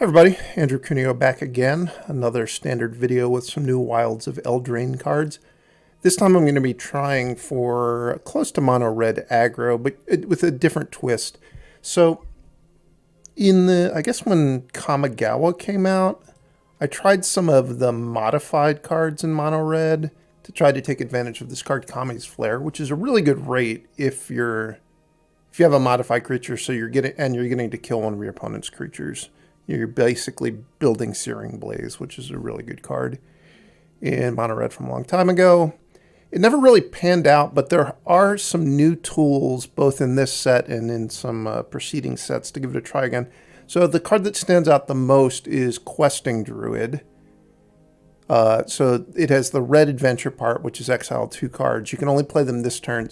Hi everybody, Andrew Cuneo back again. Another standard video with some new Wilds of Eldraine cards. This time I'm going to be trying for close to mono red aggro, but with a different twist. So, I guess when Kamigawa came out, I tried some of the modified cards in mono red to try to take advantage of this card Kami's Flare, which is a really good rate if you have a modified creature, so you're getting to kill one of your opponent's creatures. You're basically building Searing Blaze, which is a really good card in mono red from a long time ago. It never really panned out, but there are some new tools both in this set and in some preceding sets to give it a try again. So the card that stands out the most is Questing Druid. So it has the red adventure part, which is exile 2 cards. You can only play them this turn.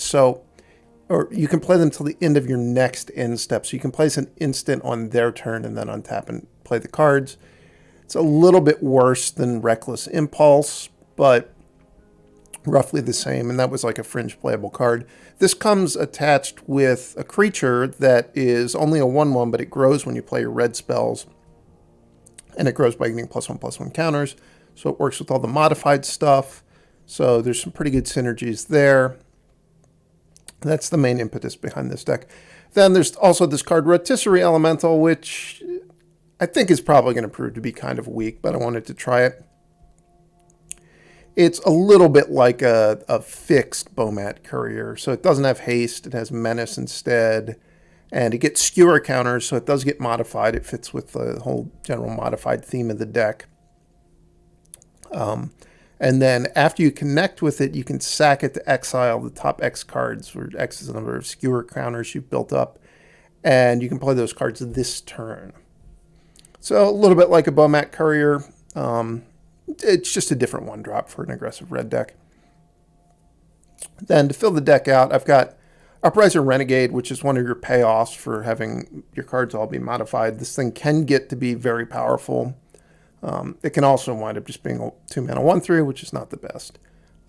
Or you can play them till the end of your next end step. So you can place an instant on their turn and then untap and play the cards. It's a little bit worse than Reckless Impulse, but roughly the same. And that was like a fringe playable card. This comes attached with a creature that is only a 1/1, but it grows when you play your red spells. And it grows by getting +1/+1 counters. So it works with all the modified stuff. So there's some pretty good synergies there. That's the main impetus behind this deck. Then there's also this card, Rotisserie Elemental, which I think is probably going to prove to be kind of weak, but I wanted to try it. It's a little bit like a fixed Bomat Courier. So it doesn't have haste, it has menace instead, and it gets skewer counters, so it does get modified. It fits with the whole general modified theme of the deck. And then after you connect with it, you can sack it to exile the top X cards, where X is the number of skewer counters you've built up. And you can play those cards this turn. So a little bit like a Bomat Courier. It's just a different 1-drop for an aggressive red deck. Then to fill the deck out, I've got Upriser Renegade, which is one of your payoffs for having your cards all be modified. This thing can get to be very powerful. It can also wind up just being a 2-mana 1/3, which is not the best.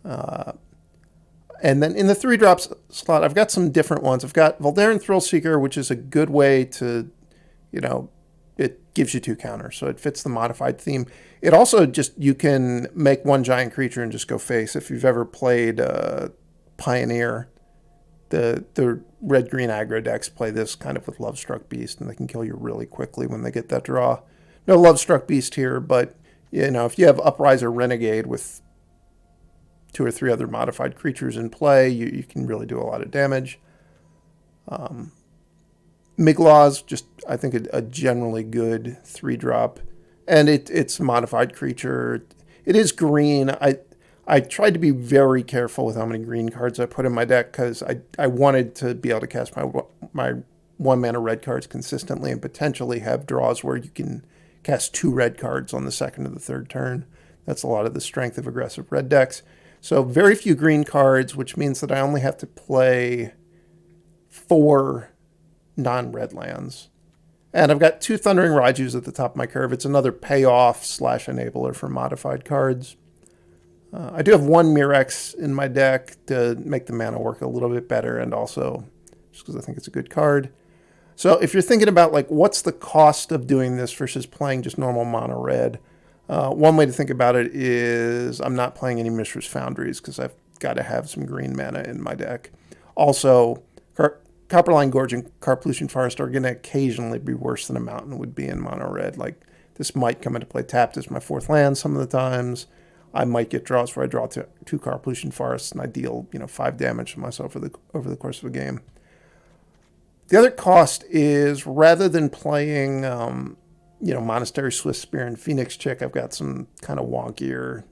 And then in the 3-drop slot, I've got some different ones. I've got Voldaren Thrillseeker, which is a good way to, it gives you 2 counters, so it fits the modified theme. It also you can make 1 giant creature and just go face. If you've ever played Pioneer, the red-green aggro decks play this kind of with Lovestruck Beast, and they can kill you really quickly when they get that draw. No Lovestruck Beast here, but if you have Upriser Renegade with 2 or 3 other modified creatures in play, you can really do a lot of damage. Migloz, just I think a generally good 3-drop, and it's a modified creature. It is green. I tried to be very careful with how many green cards I put in my deck because I wanted to be able to cast my 1-mana red cards consistently and potentially have draws where you can cast 2 red cards on the second or the third turn. That's a lot of the strength of aggressive red decks. So very few green cards, which means that I only have to play 4 non-red lands. And I've got 2 Thundering Raijus at the top of my curve. It's another payoff / enabler for modified cards. I do have 1 Mirrex in my deck to make the mana work a little bit better, and also just because I think it's a good card. So if you're thinking about what's the cost of doing this versus playing just normal mono red, one way to think about it is I'm not playing any Mishra's Foundries because I've got to have some green mana in my deck. Also, Copperline Gorge and Karplusan Forest are going to occasionally be worse than a mountain would be in mono red. This might come into play tapped as my 4th land some of the times. I might get draws where I draw 2 Karplusan Forests and I deal 5 damage to myself over the course of a game. The other cost is, rather than playing, Monastery Swift Spear and Phoenix Chick, I've got some kind of wonkier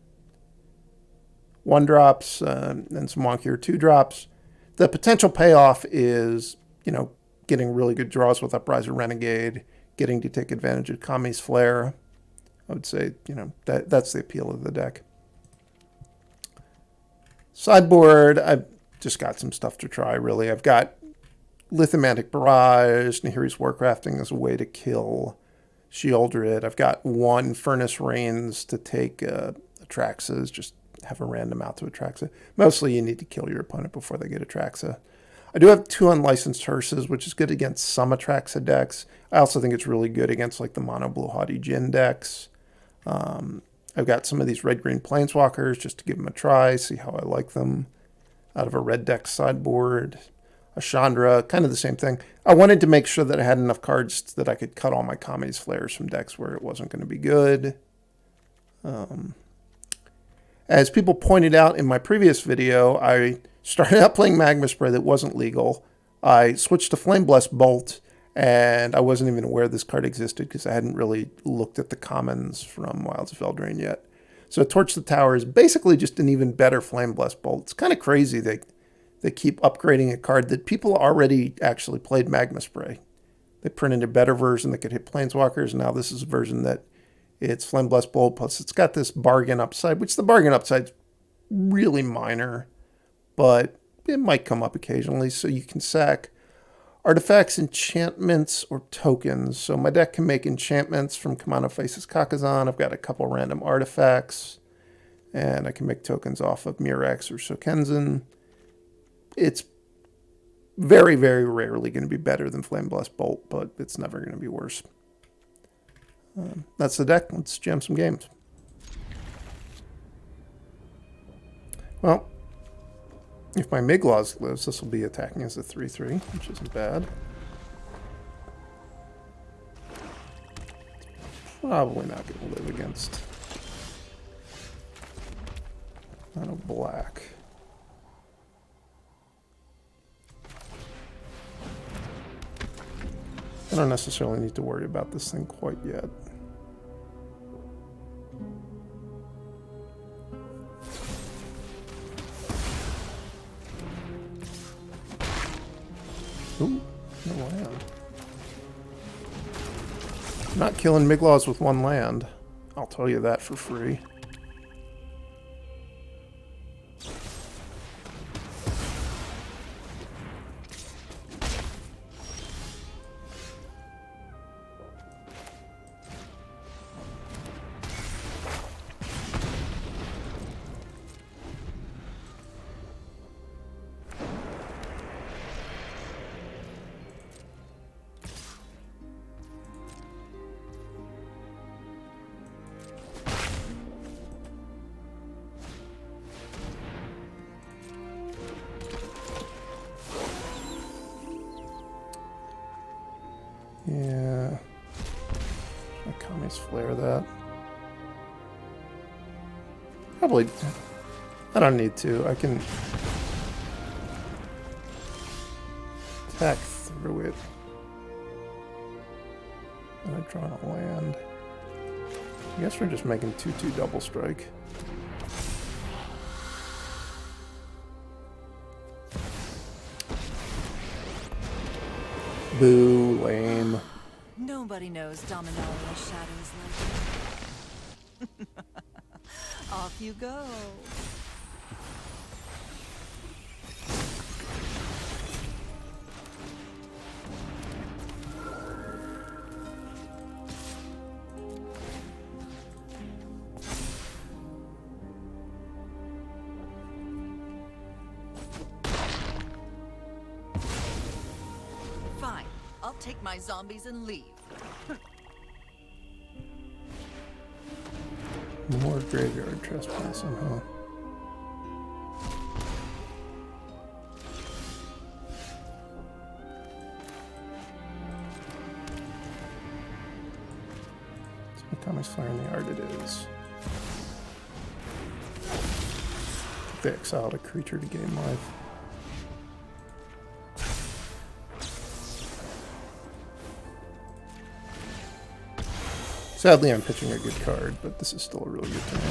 1-drops and some wonkier 2-drops. The potential payoff is, getting really good draws with Upriser Renegade, getting to take advantage of Kami's Flare. I would say, that's the appeal of the deck. Sideboard, I've just got some stuff to try, really. I've got Lithomantic Barrage, Nahiri's Warcrafting as a way to kill Sheoldred. I've got 1 Furnace Reins to take Atraxas, just have a random out to Atraxa. Mostly you need to kill your opponent before they get Atraxa. I do have 2 unlicensed hearses, which is good against some Atraxa decks. I also think it's really good against like the mono blue Haughty Djinn decks. I've got some of these red-green planeswalkers just to give them a try, see how I like them. Out of a red deck sideboard. A Chandra, kind of the same thing. I wanted to make sure that I had enough cards that I could cut all my Kami's Flares from decks where it wasn't going to be good. As people pointed out in my previous video, I started out playing Magma Spray that wasn't legal. I switched to Flame Blessed Bolt, and I wasn't even aware this card existed because I hadn't really looked at the commons from Wilds of Eldraine yet. So Torch the Tower is basically just an even better Flame Blessed Bolt. It's kind of crazy they keep upgrading a card that people already actually played Magma Spray. They printed a better version that could hit Planeswalkers. Now this is a version that it's Flame Blessed Bolt, plus it's got this bargain upside, which the bargain upside's really minor, but it might come up occasionally. So you can sack artifacts, enchantments, or tokens. So my deck can make enchantments from Kumano Faces Kakkazan. I've got a couple random artifacts, and I can make tokens off of Mirrex or Sokenzan. It's very, very rarely going to be better than Flame Blessed Bolt, but it's never going to be worse. That's the deck. Let's jam some games. Well, if my Migloz lives, this will be attacking as a 3/3, which isn't bad. Probably not going to live against mono black. I don't necessarily need to worry about this thing quite yet. Ooh, no land. I'm not killing Migloz with 1 land. I'll tell you that for free. Yeah. I Kami's Flare that. Probably. I don't need to. I can attack through it. And I draw a land. I guess we're just making 2/2 double strike. Boo, lame. Nobody knows Dominaria shadows like that. Off you go. I'll take my zombies and leave. More graveyard trespassing, huh? Let's become as fire in the yard it is. They exiled a creature to gain life. Sadly, I'm pitching a good card, but this is still a really good turn.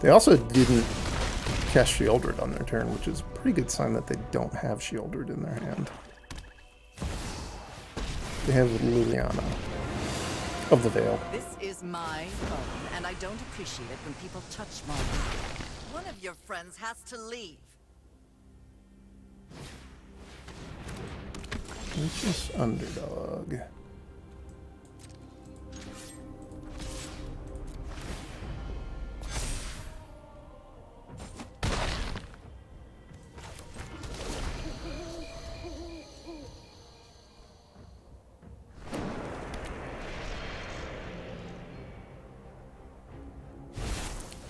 They also didn't cast Shieldred on their turn, which is a pretty good sign that they don't have Shieldred in their hand. They have Liliana of the Veil. This is my home, and I don't appreciate it when people touch mine. One of your friends has to leave. It's just underdog.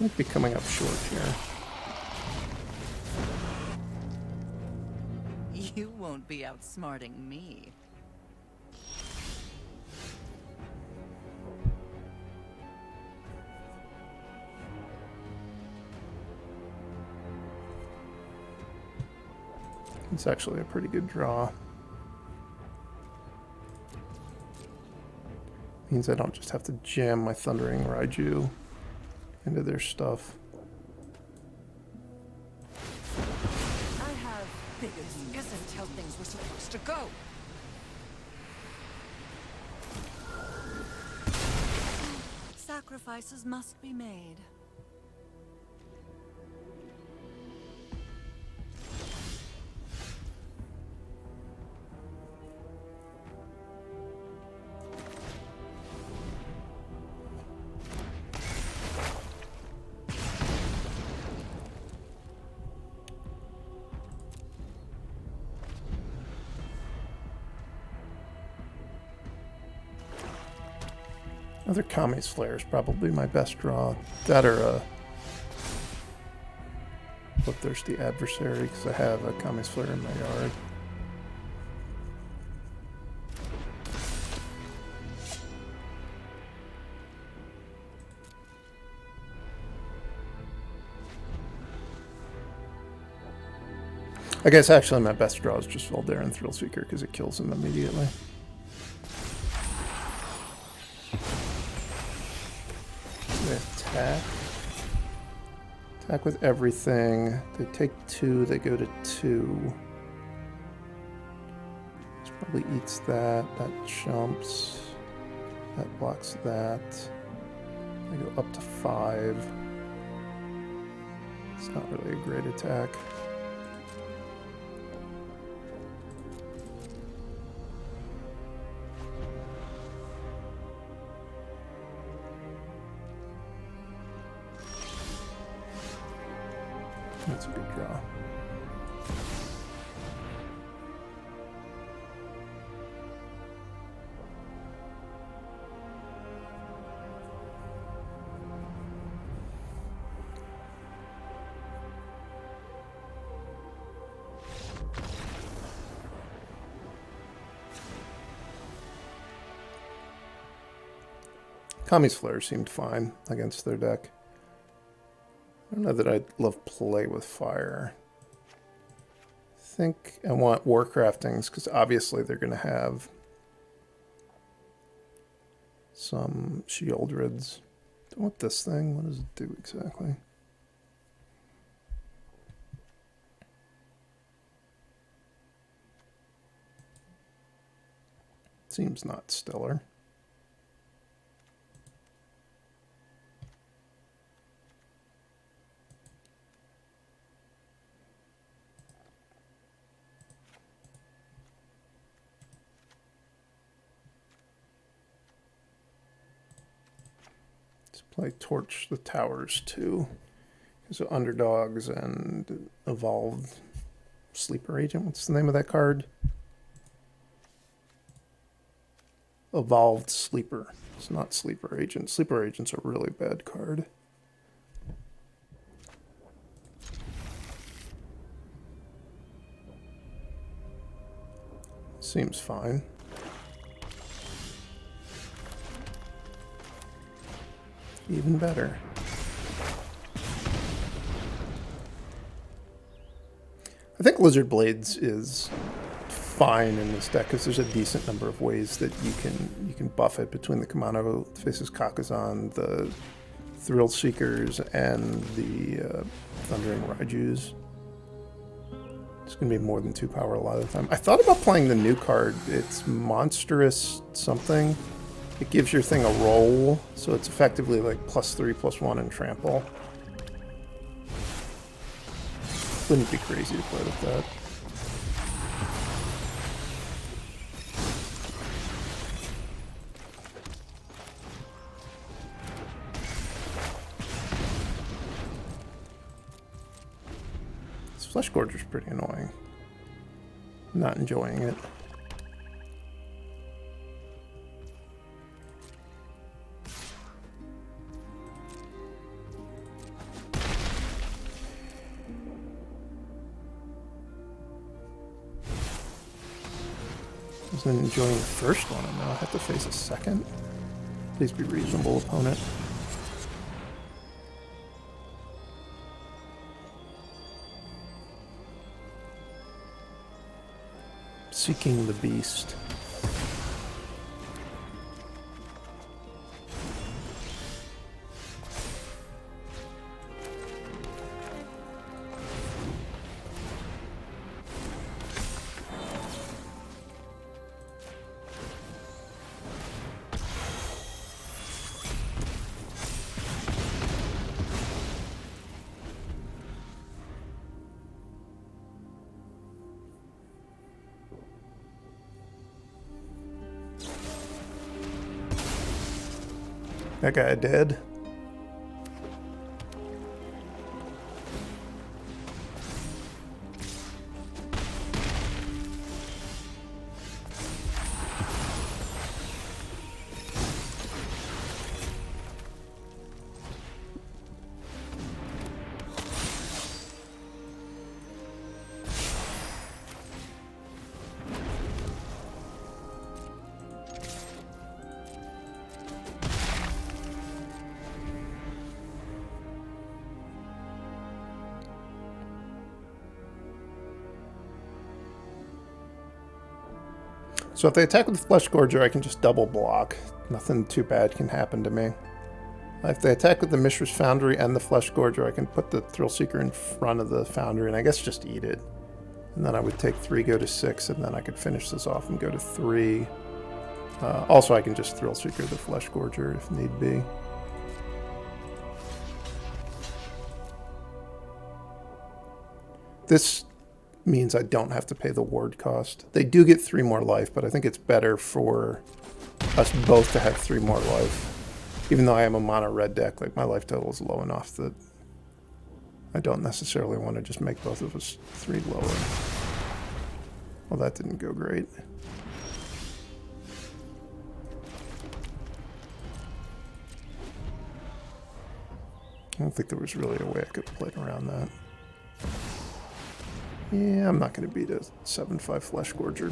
Might be coming up short here. You won't be outsmarting me. It's actually a pretty good draw. Means I don't just have to jam my Thundering Raiju into their stuff. I have bigger. Isn't how things were supposed to go. Sacrifices must be made. Another Kami's Flare is probably my best draw. That or a Bloodthirsty Adversary, because I have a Kami's Flare in my yard. I guess actually my best draw is just Voldaren Thrillseeker because it kills him immediately. Attack. Attack with everything. They take 2, they go to 2. This probably eats that. That jumps. That blocks that. They go up to 5. It's not really a great attack. That's a good draw. Kami's Flare seemed fine against their deck. I don't know that I'd love play with fire. I think I want Warcraftings because obviously they're going to have some Shieldrids. Don't want this thing. What does it do exactly? Seems not stellar. Play Torch the Towers too. So Underdogs and Evolved Sleeper Agent. What's the name of that card? Evolved Sleeper. It's not Sleeper Agent. Sleeper Agent's a really bad card. Seems fine. Even better. I think Lizard Blades is fine in this deck because there's a decent number of ways that you can buff it between the Kumano faces Kakkazan, the Thrillseekers, and the Thundering Raijus. It's going to be more than 2 power a lot of the time. I thought about playing the new card. It's Monstrous something. It gives your thing a roll, so it's effectively like +3/+1 and trample. Wouldn't be crazy to play with that. This Flesh Gorge is pretty annoying. I'm not enjoying it. Wasn't enjoying the first one, and now I have to face a second. Please be reasonable, opponent. Seeking the Beast. That guy dead. So if they attack with the Flesh Gorger, I can just double block. Nothing too bad can happen to me. If they attack with the Mishra's Foundry and the Flesh Gorger, I can put the Thrillseeker in front of the Foundry and I guess just eat it. And then I would take 3, go to 6, and then I could finish this off and go to 3. Also, I can just Thrillseeker the Flesh Gorger if need be. This means I don't have to pay the ward cost. They do get 3 more life, but I think it's better for us both to have 3 more life. Even though I am a mono red deck, like my life total is low enough that I don't necessarily want to just make both of us 3 lower. Well, that didn't go great. I don't think there was really a way I could have played around that. Yeah, I'm not going to beat a 7/5 Flesh Gorger.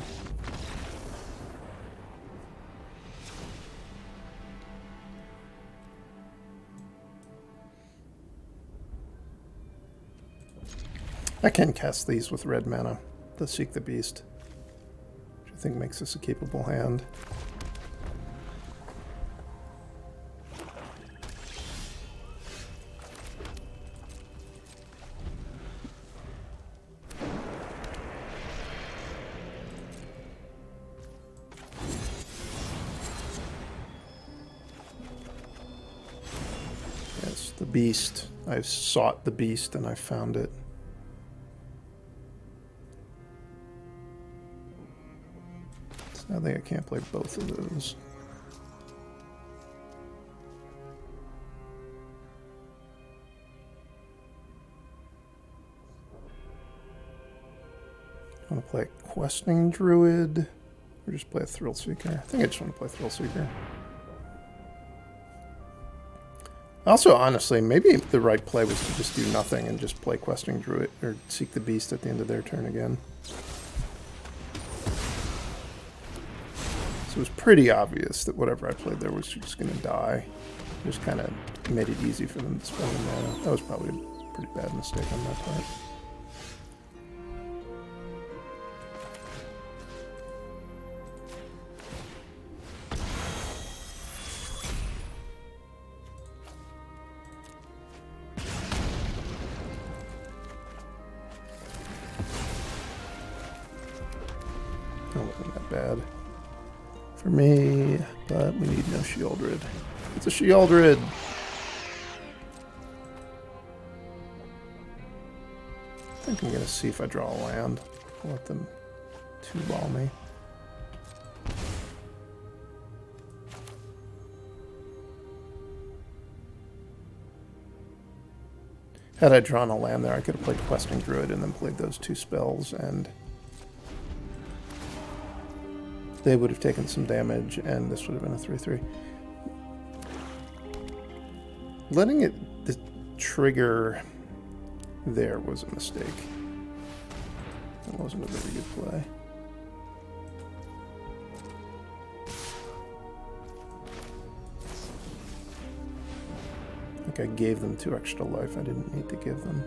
I can cast these with red mana to Seek the Beast, which I think makes this a capable hand. Beast. I've sought the beast and I found it. So I think I can't play both of those. I want to play a Questing Druid or just play a Thrillseeker. I think I just want to play Thrillseeker. Also, honestly, maybe the right play was to just do nothing and just play Questing Druid or Seek the Beast at the end of their turn again. So it was pretty obvious that whatever I played there was just going to die. Just kind of made it easy for them to spend the mana. That was probably a pretty bad mistake on my part. Bad for me, but we need no Shieldred. It's a Shieldred! I think I'm going to see if I draw a land. I'll let them 2-ball me. Had I drawn a land there, I could have played Questing Druid and then played those 2 spells, and they would have taken some damage, and this would have been a 3/3. Letting it trigger there was a mistake. That wasn't a very good play. think I gave them 2 extra life. I didn't need to give them.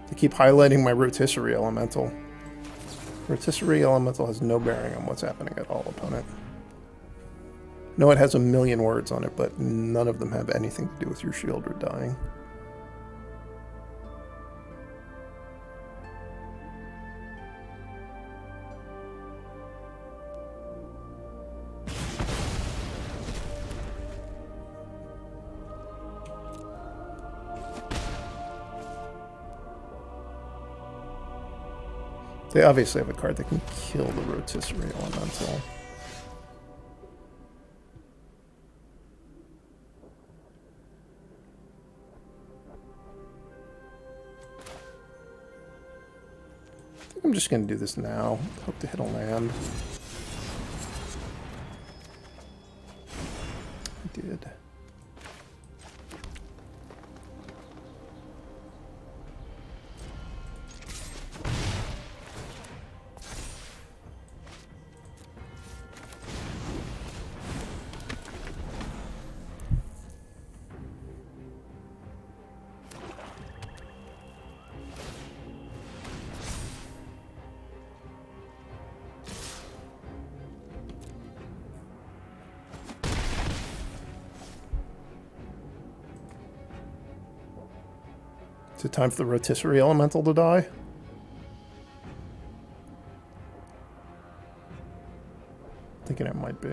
They keep highlighting my Rotisserie Elemental. Rotisserie Elemental has no bearing on what's happening at all, opponent. No, it has a million words on it, but none of them have anything to do with your shield or dying. They obviously have a card that can kill the Rotisserie Elemental. I think I'm just going to do this now. Hope to hit a land. I did. Is it time for the Rotisserie Elemental to die? Thinking it might be.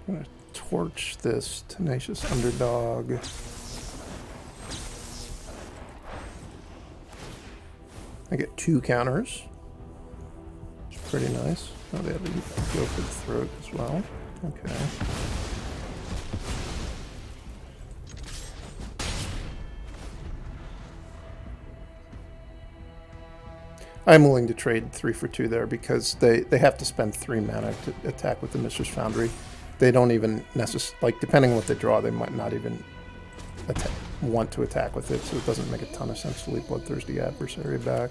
I'm going to torch this Tenacious Underdog. I get 2 counters. It's pretty nice. Oh, they have to go for the throat as well. Okay. I'm willing to trade 3 for 2 there because they have to spend 3 mana to attack with the Mistress Foundry. They don't even necessarily, like, depending on what they draw, they might not even want to attack with it, so it doesn't make a ton of sense to leave Bloodthirsty Adversary back.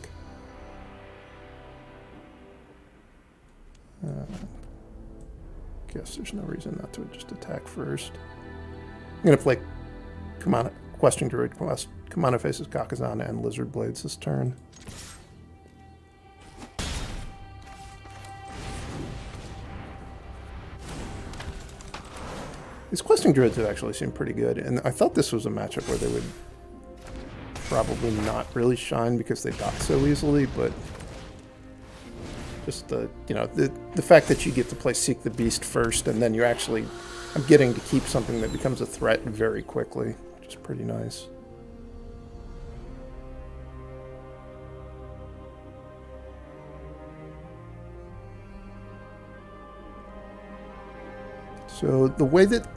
Guess there's no reason not to just attack first. I'm going to play Kumano, Questing Druid. Kumano faces Kakkazan and Lizard Blades this turn. These Questing Druids have actually seemed pretty good, and I thought this was a matchup where they would probably not really shine because they dot so easily, but just the, you know, the fact that you get to play Seek the Beast first, and then you actually, I'm getting to keep something that becomes a threat very quickly, which is pretty nice. So the way that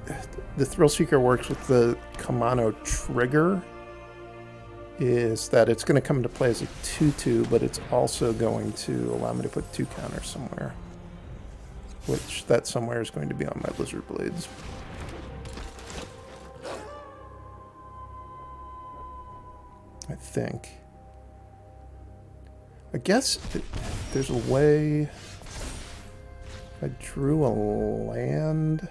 the Thrillseeker works with the Kumano trigger is that it's going to come into play as a 2/2, but it's also going to allow me to put 2 counters somewhere. Which that somewhere is going to be on my Lizard Blades. I think. I guess there's a way... I drew a land.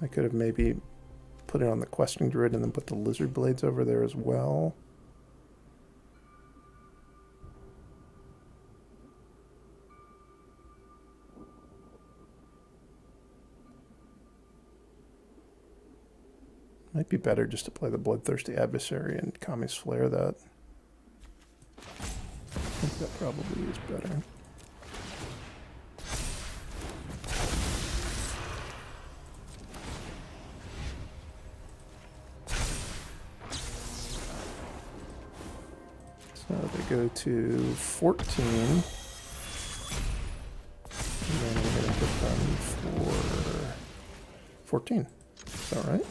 I could have maybe put it on the Questing Druid and then put the Lizard Blades over there as well. Might be better just to play the Bloodthirsty Adversary and Kami's Flare that. I think that probably is better. So they go to 14. And then I'm going to put them 14. Is that right?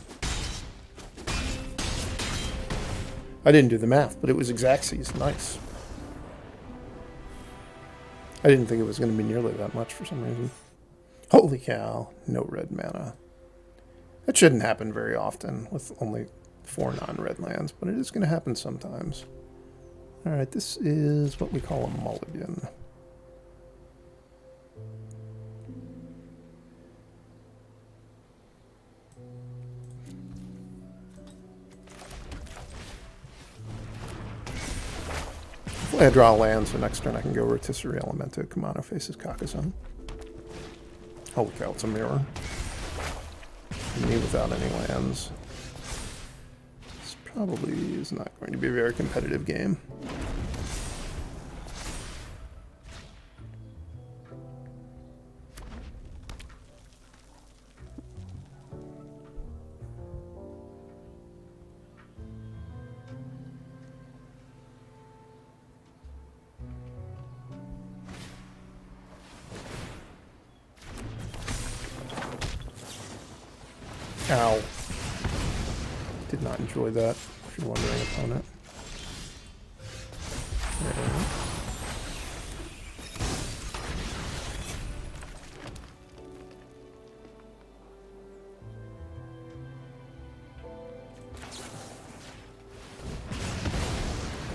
I didn't do the math, but it was Xaxes. Nice. I didn't think it was going to be nearly that much for some reason. Holy cow. No red mana. That shouldn't happen very often with only 4 non-red lands, but it is going to happen sometimes. Alright, this is what we call a mulligan. Hopefully I draw a land, so next turn I can go Rotisserie Elemental. Kumano faces Kakkazan. Holy cow, it's a mirror. Me without any lands. This probably is not going to be a very competitive game. Ow. Did not enjoy that, if you're wondering, opponent. There.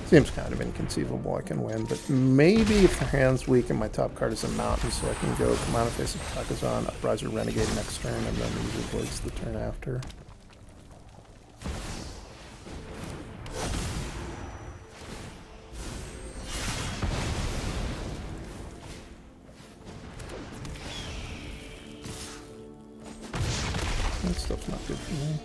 Seems kind of inconceivable I can win, but maybe if the hand's weak and my top card is a mountain, so I can go Kumano faces Kakkazan, Upriser Renegade next turn, and then use Blades the turn after. That stuff's not good for me.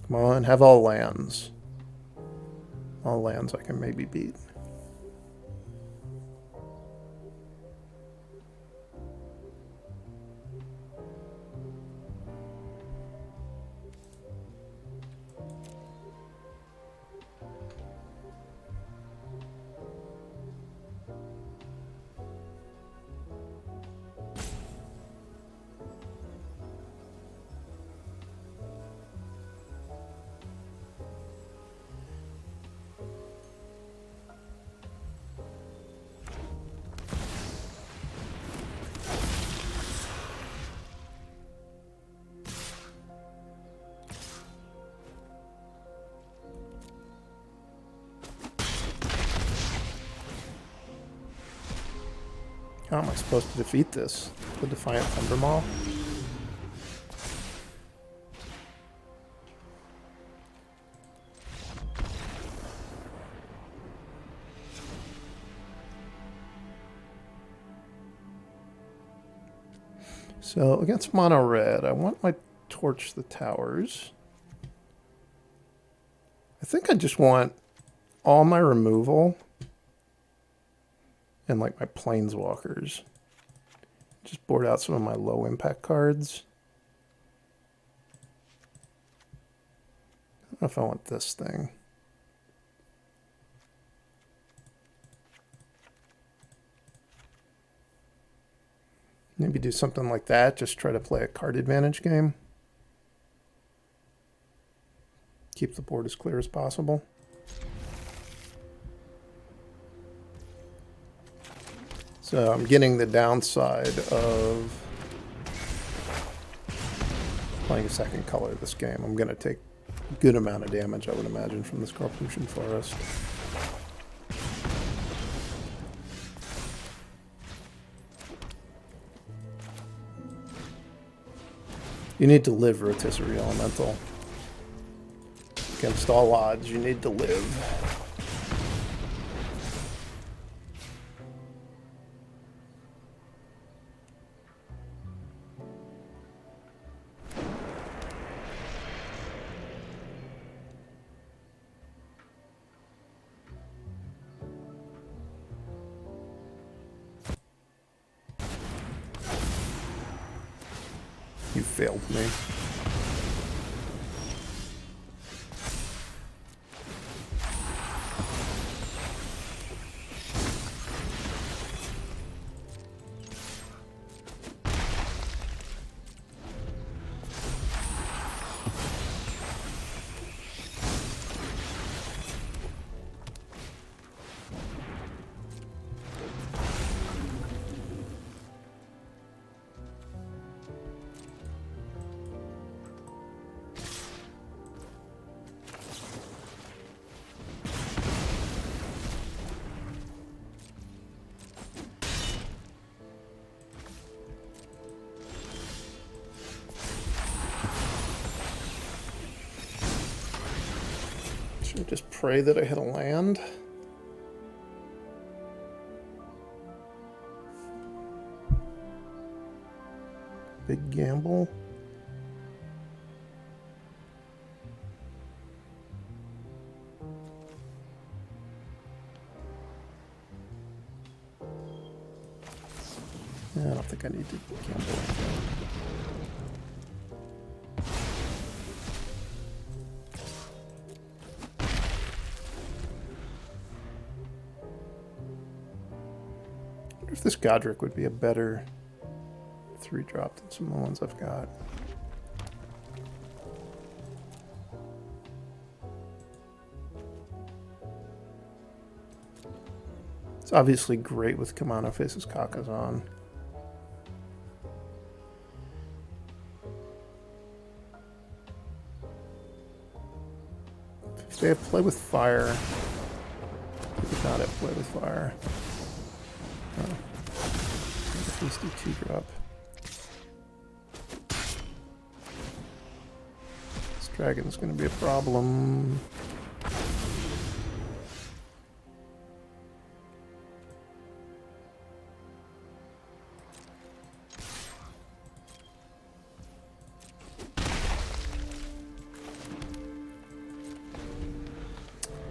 Come on, have all lands. All lands I can maybe beat. How am I supposed to defeat this? The Defiant Thundermaw? So against mono red, I want my torch the towers. I think I just want all my removal and like my planeswalkers. Just board out some of my low impact cards. I don't know if I want this thing. Maybe do something like that, just try to play a card advantage game. Keep the board as clear as possible. So I'm getting the downside of playing a second color this game. I'm going to take a good amount of damage, I would imagine, from this Karplusan Forest. You need to live, Rotisserie Elemental. Against all odds, you need to live. failed me. Should just pray that I hit a land. Big gamble. I don't think I need to gamble anything. If this Godric would be a better 3-drop than some of the ones I've got. It's obviously great with Kumano faces Kakkazan. If they have play with fire, they did not have play with fire. Oh. Hasty 2-drop. This dragon's going to be a problem.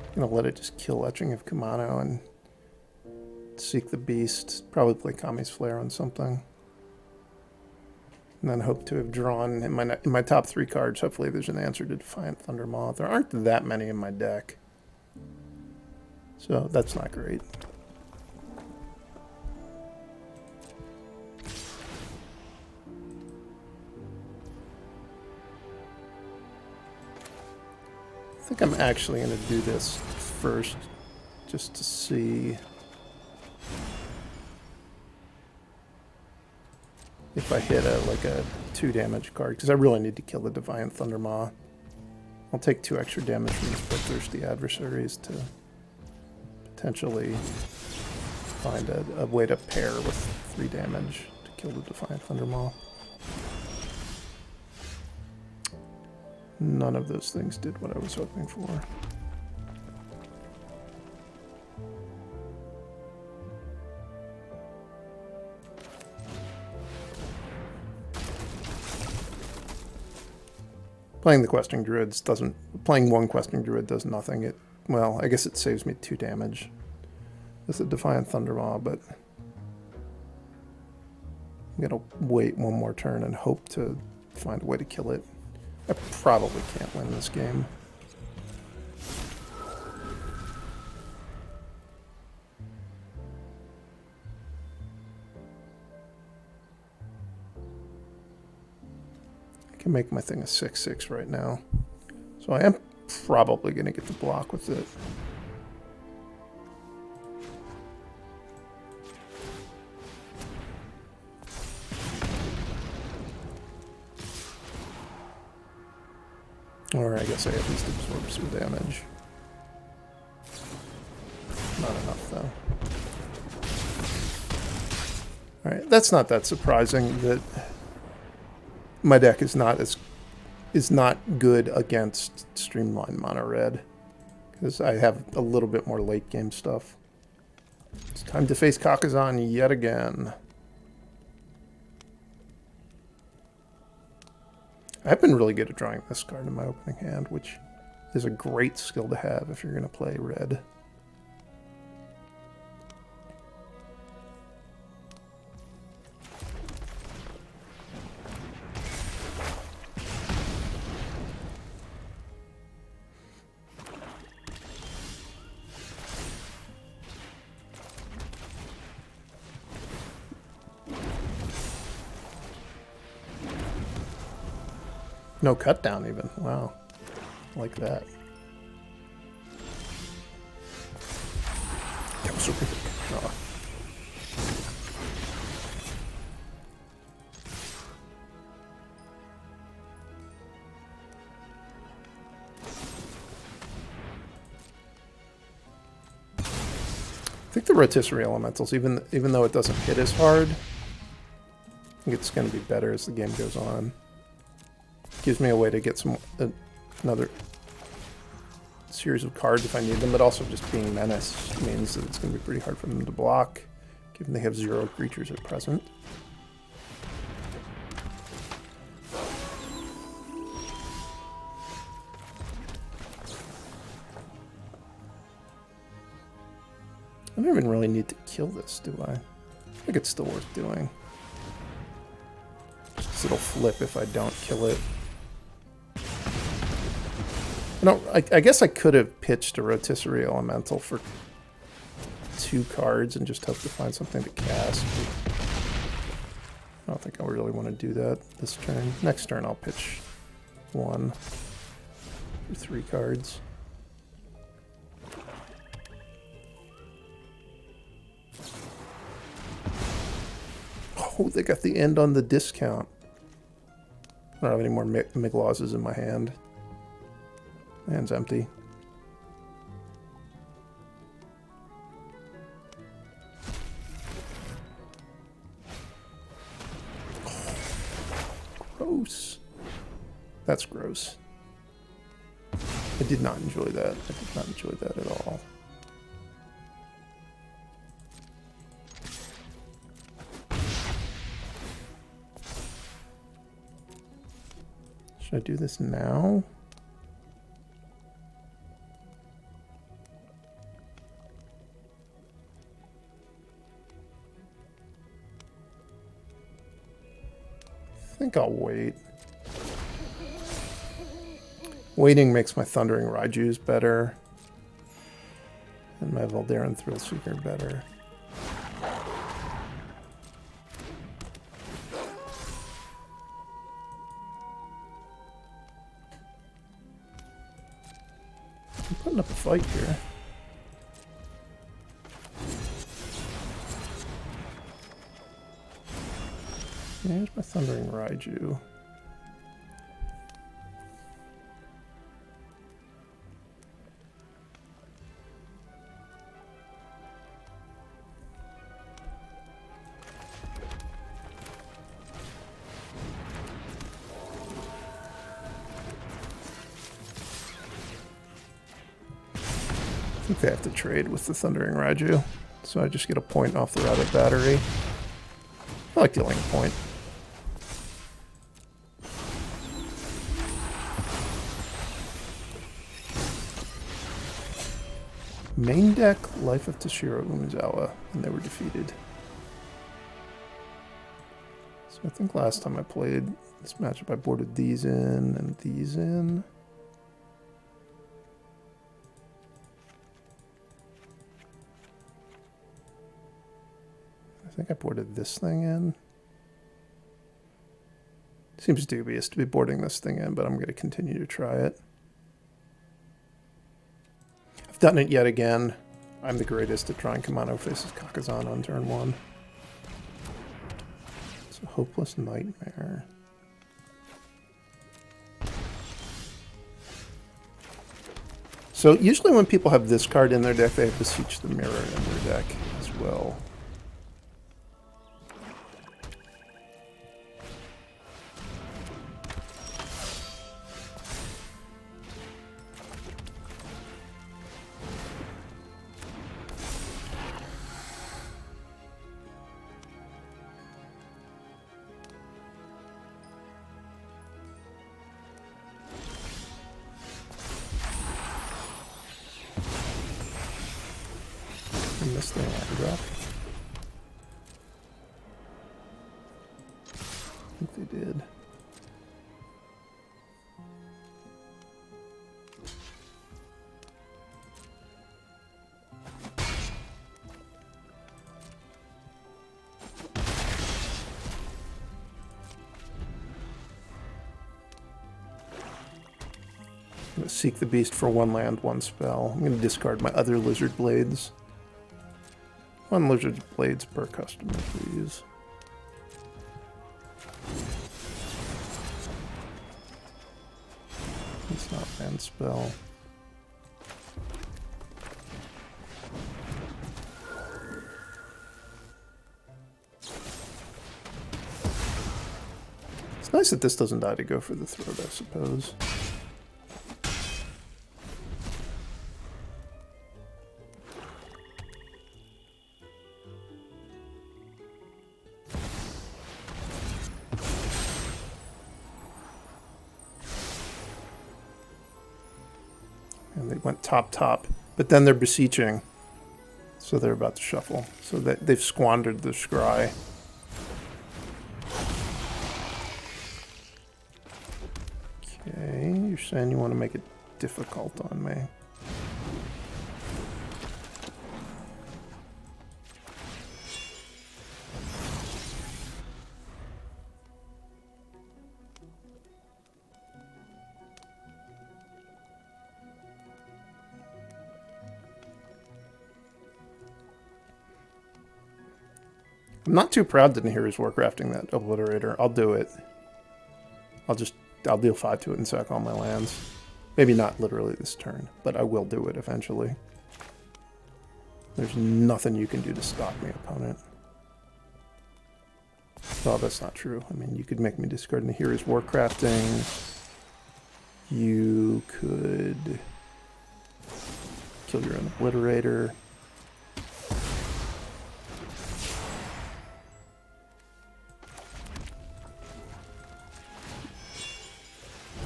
I'm going to let it just kill Etching of Kumano and seek the beast, probably play Kami's Flare on something, and then hope to have drawn in my top 3 cards. Hopefully there's an answer to Defiant Thundermaw. There aren't that many in my deck, so that's not great. I think I'm actually going to do this first just to see if I hit a 2 damage card, because I really need to kill the Defiant Thundermaw. I'll take 2 extra damage from these Bloodthirsty Adversaries to potentially find a way to pair with 3 damage to kill the Defiant Thundermaw. None of those things did what I was hoping for. Playing the Questing Druids doesn't... Playing 1 Questing Druid does nothing. It, well, I guess it saves me 2 damage with the Defiant Thundermaw, but I'm going to wait 1 more turn and hope to find a way to kill it. I probably can't win this game. I can make my thing a 6/6 right now. So I am probably going to get the block with it. Or I guess I at least absorb some damage. Not enough, though. Alright, that's not that surprising that my deck is not good against Streamline Mono Red, because I have a little bit more late game stuff. It's time to face Kakkazan yet again. I've been really good at drawing this card in my opening hand, which is a great skill to have if you're going to play red. No cut down even. Wow. Like that. That was super. Oh. I think the Rotisserie Elementals, even though it doesn't hit as hard, I think it's going to be better as the game goes on. Gives me a way to get some another series of cards if I need them, but also just being Menace means that it's going to be pretty hard for them to block, given they have 0 creatures at present. I don't even really need to kill this, do I? I think it's still worth doing. Just 'cause it'll flip if I don't kill it. I guess I could have pitched a Rotisserie Elemental for 2 cards and just hope to find something to cast. But I don't think I really want to do that this turn. Next turn I'll pitch 1 for 3 cards. Oh, they got the end on the discount. I don't have any more Miglozes in my hand. Hand's empty. Oh, gross. That's gross. I did not enjoy that. I did not enjoy that at all. Should I do this now? I think I'll wait. Waiting makes my Thundering Raijus better. And my Voldaren Thrillseeker better. I'm putting up a fight here. Here's my Thundering Raiju. I think they have to trade with the Thundering Raiju, so I just get a point off the routed battery. I like dealing a point. Main deck, Life of Toshiro Umezawa, and they were defeated. So I think last time I played this matchup, I boarded these in and these in. I think I boarded this thing in. Seems dubious to be boarding this thing in, but I'm going to continue to try it. I've done it yet again. I'm the greatest at drawing Kumano faces Kakkazan on turn 1. It's a hopeless nightmare. So usually when people have this card in their deck, they have Beseech the Mirror in their deck as well. I missed the line drop. I think they did. I'm going to seek the beast for 1 land, 1 spell. I'm going to discard my other lizard blades. 1 lizard blades per customer, please. It's not land spell. It's nice that this doesn't die to go for the throat, I suppose. And they went top, but then they're beseeching, so they're about to shuffle. So they've squandered the scry. Okay, you're saying you want to make it difficult on me. I'm not too proud that Nahiri's Warcrafting that Obliterator. I'll do it. I'll deal 5 to it and sack all my lands. Maybe not literally this turn, but I will do it eventually. There's nothing you can do to stop me, opponent. Oh, that's not true. I mean, you could make me discard Nahiri's Warcrafting. You could kill your own Obliterator.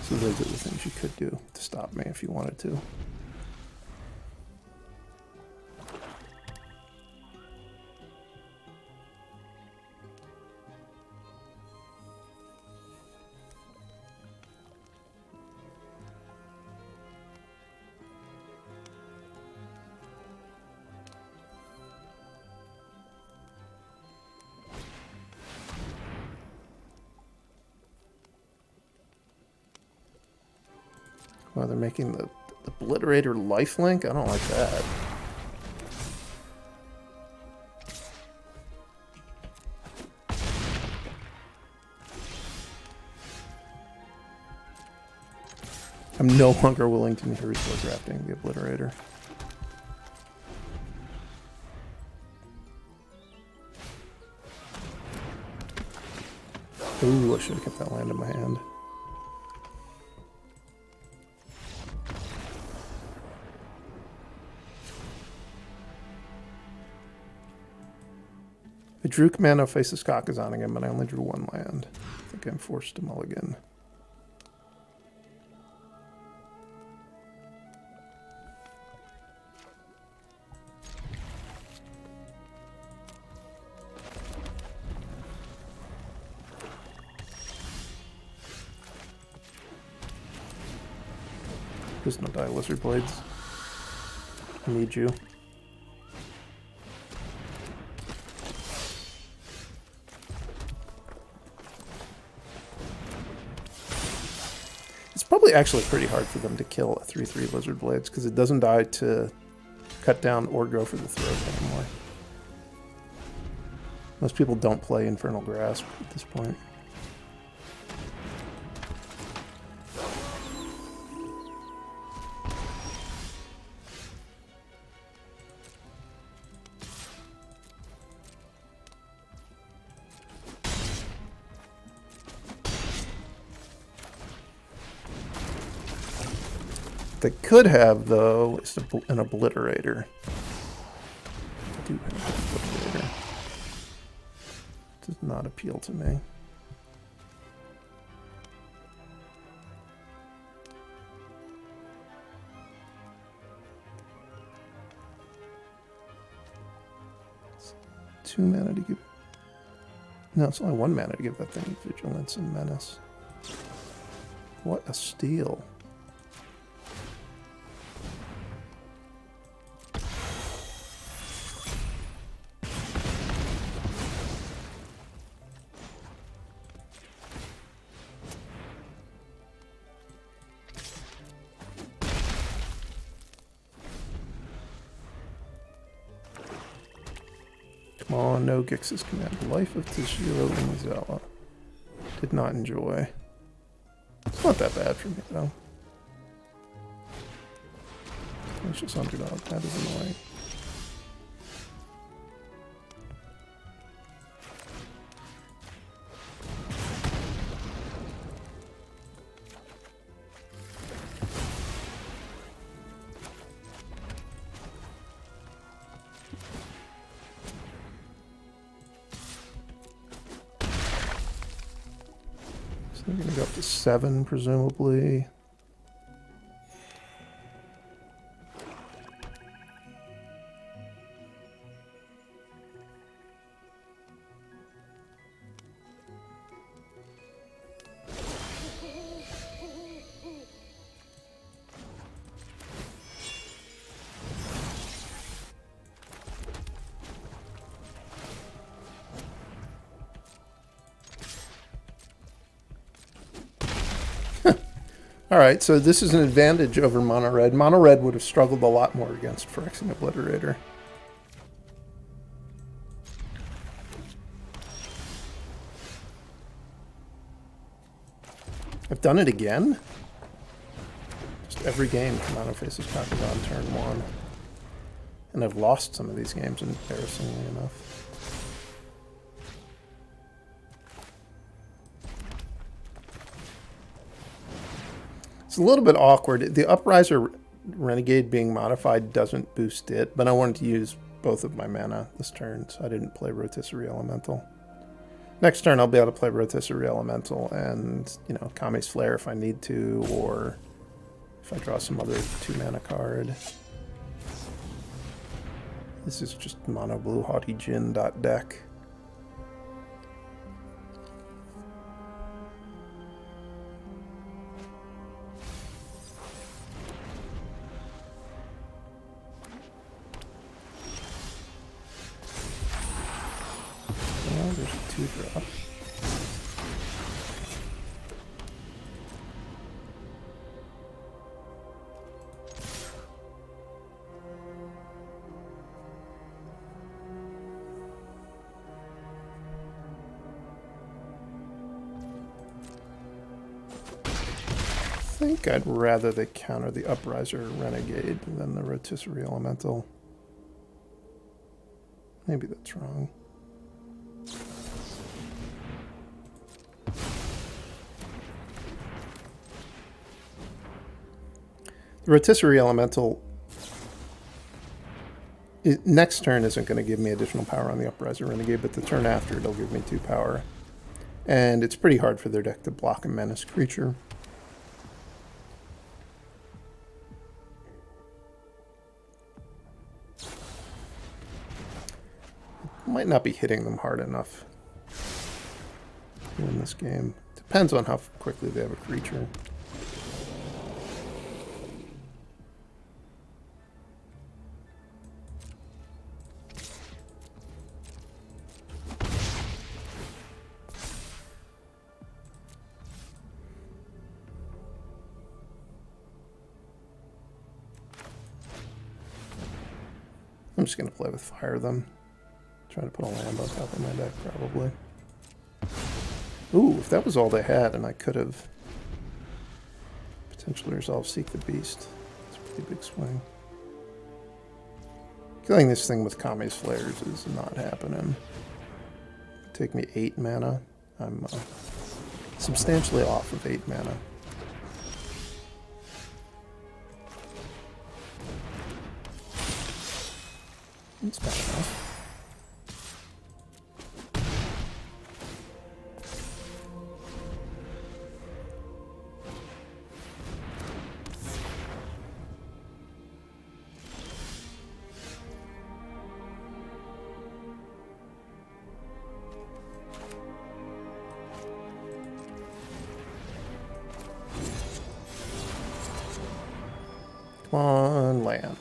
So those are the things you could do to stop me if you wanted to. Well, they're making the Obliterator lifelink? I don't like that. I'm no longer willing to Nahiri's Warcrafting the Obliterator. Ooh, I should have kept that land in my hand. I drew Kumano faces Kakkazan again, but I only drew 1 land. I think I'm forced to mulligan. There's no die lizard blades. I need you. Probably actually pretty hard for them to kill a 3/3 Lizard Blades because it doesn't die to cut down or go for the throat anymore. Most people don't play Infernal Grasp at this point. They could have, though, is an Obliterator. I do have an Obliterator. Does not appeal to me. It's 2 mana to give. No, it's only 1 mana to give that thing Vigilance and Menace. What a steal. on, no Gix's Command. Life of Tashiro Umizawa. Did not enjoy. It's not that bad for me, though. It's just underdog. That is annoying. So I'm going to go up to 7, presumably. Alright, so this is an advantage over Mono Red. Mono Red would have struggled a lot more against Phyrexian Obliterator. I've done it again? Just every game Kumano faces Kakkazan turn 1. And I've lost some of these games, embarrassingly enough. It's a little bit awkward. The Upriser Renegade being modified doesn't boost it, but I wanted to use both of my mana this turn, so I didn't play Rotisserie Elemental. Next turn I'll be able to play Rotisserie Elemental and, you know, Kami's Flare if I need to, or if I draw some other 2-mana card. This is just mono blue haughty Jin.deck. There's a 2-drop. I think I'd rather they counter the Upriser Renegade than the Rotisserie Elemental. Maybe that's wrong. The Rotisserie Elemental next turn isn't going to give me additional power on the Upriser Renegade, but the turn after it'll give me 2 power. And it's pretty hard for their deck to block a menace creature. Might not be hitting them hard enough to win this game. Depends on how quickly they have a creature. I'm just going to play with fire them. Try to put a land on top of my deck, probably. Ooh, if that was all they had, and I could have potentially resolved Seek the Beast. It's a pretty big swing. Killing this thing with Kami's Flares is not happening. It'd take me 8 mana. I'm substantially off of 8 mana. It's bad enough. Come on, land.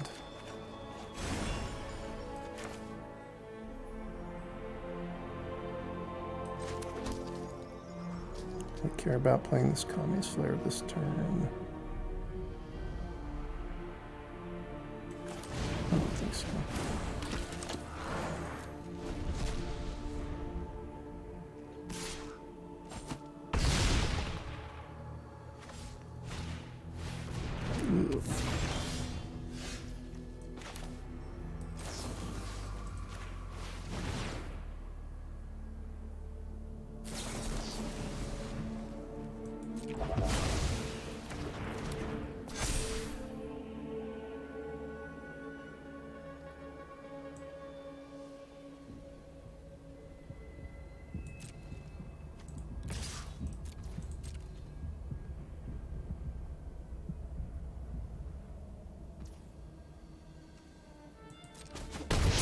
I care about playing this Kami's Flare this turn. I don't think so.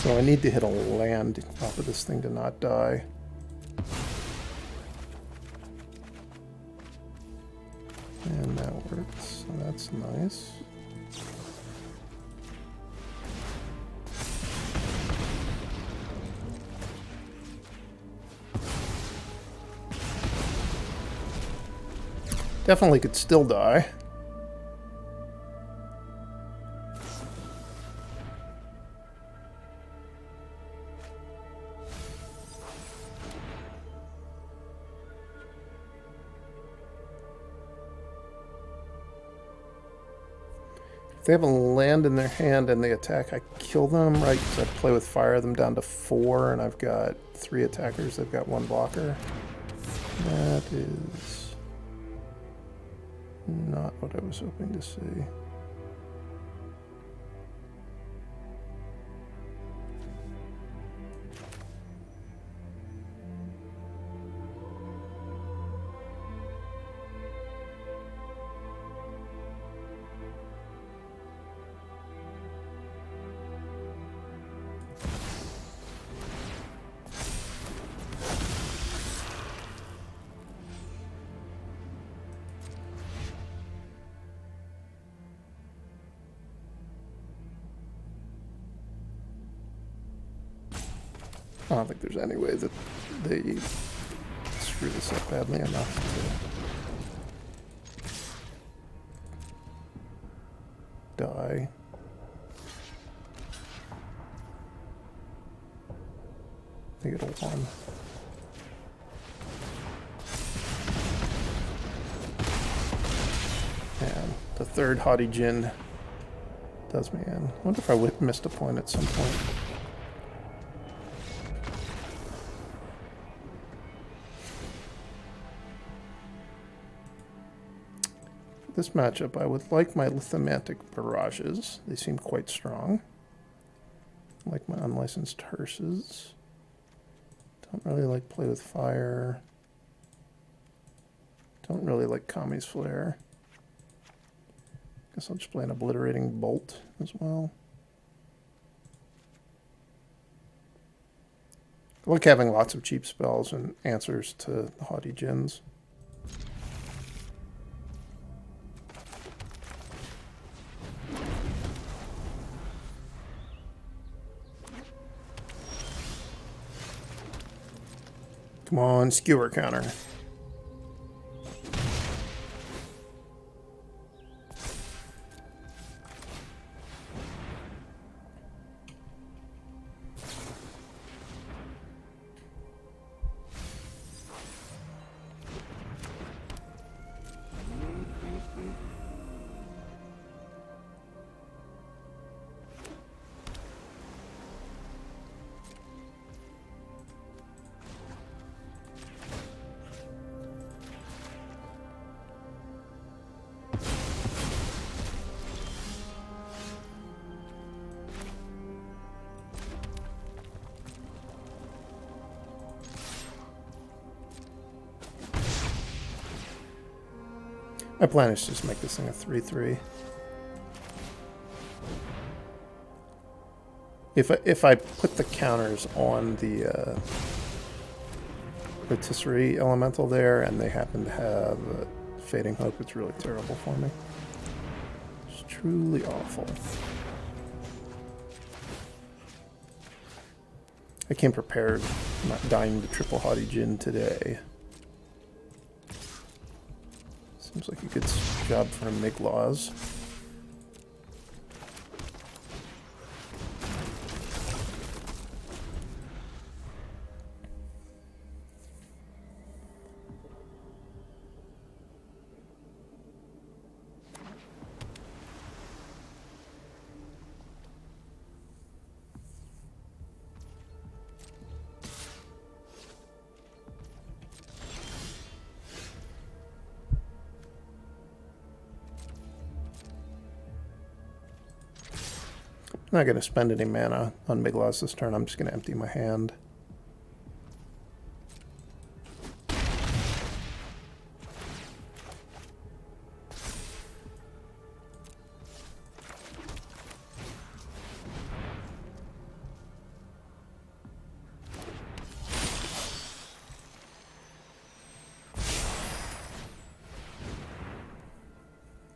So I need to hit a land off of this thing to not die. And that works. So that's nice. Definitely could still die. If they have a land in their hand and they attack, I kill them, right? Because I play with fire them down to 4, and I've got 3 attackers. They've got 1 blocker. That is not what I was hoping to see. I don't think there's any way that they screw this up badly enough to die. I think it'll won. And the third Haughty Djinn does me in. I wonder if I would missed a point at some point. This matchup, I would like my Lithomantic Barrages. They seem quite strong. I like my Unlicensed Hearses. Don't really like Play with Fire. Don't really like Kami's Flare. Guess I'll just play an Obliterating Bolt as well. I like having lots of cheap spells and answers to the Haughty Djinns. Come on, skewer counter. My plan is to just make this thing a 3/3. If I put the counters on the Rotisserie Elemental there, and they happen to have Fading Hope, it's really terrible for me. It's truly awful. I came prepared, not dying to triple Haughty Djinn today. Seems like a good job for a Migloz. I'm not going to spend any mana on Migloz this turn. I'm just going to empty my hand.